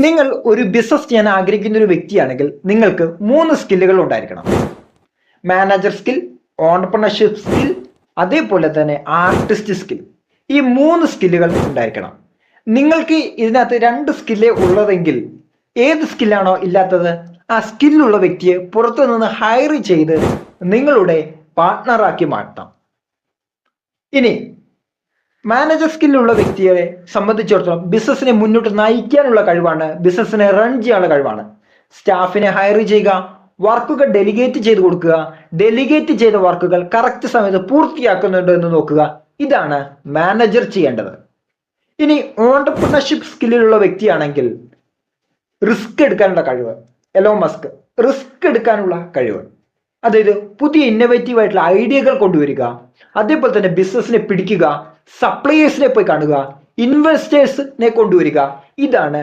നിങ്ങൾ ഒരു ബിസിനസ് ചെയ്യാൻ ആഗ്രഹിക്കുന്ന ഒരു വ്യക്തിയാണെങ്കിൽ നിങ്ങൾക്ക് 3 സ്കില്ലുകൾ ഉണ്ടായിരിക്കണം. മാനേജർ സ്കിൽ, ഓൺടർപ്രണർഷിപ്പ് സ്കിൽ, അതേപോലെ തന്നെ ആർട്ടിസ്റ്റ് സ്കിൽ. ഈ 3 സ്കില്ലുകൾ ഉണ്ടായിരിക്കണം. നിങ്ങൾക്ക് ഇതിനകത്ത് 2 സ്കില്ലേ ഉള്ളതെങ്കിൽ ഏത് സ്കില്ലാണോ ഇല്ലാത്തത് ആ സ്കില്ലുള്ള വ്യക്തിയെ പുറത്തു നിന്ന് ഹയർ ചെയ്ത് നിങ്ങളുടെ പാർട്ട്ണറാക്കി മാറ്റാം. ഇനി മാനേജർ സ്കില്ലുള്ള വ്യക്തിയെ സംബന്ധിച്ചിടത്തോളം ബിസിനസിനെ മുന്നോട്ട് നയിക്കാനുള്ള കഴിവാണ്, ബിസിനസിനെ റൺ ചെയ്യാനുള്ള കഴിവാണ്. സ്റ്റാഫിനെ ഹയർ ചെയ്യുക, വർക്കുകൾ ഡെലിഗേറ്റ് ചെയ്ത് കൊടുക്കുക, ഡെലിഗേറ്റ് ചെയ്ത വർക്കുകൾ കറക്റ്റ് സമയത്ത് പൂർത്തിയാക്കുന്നുണ്ടോ എന്ന് നോക്കുക. ഇതാണ് മാനേജർ ചെയ്യേണ്ടത്. ഇനി ഓൺടർപ്രണർഷിപ്പ് സ്കില്ലിലുള്ള വ്യക്തിയാണെങ്കിൽ റിസ്ക് എടുക്കാനുള്ള കഴിവ്, എലോൺ മസ്ക് റിസ്ക് എടുക്കാനുള്ള കഴിവ്, അതായത് പുതിയ ഇന്നോവേറ്റീവ് ആയിട്ടുള്ള ഐഡിയകൾ കൊണ്ടുവരിക, അതേപോലെ തന്നെ ബിസിനസിനെ പിടിക്കുക, സപ്ലയേഴ്സിനെ പോയി കാണുക, ഇൻവെസ്റ്റേഴ്സിനെ കൊണ്ടുവരിക. ഇതാണ്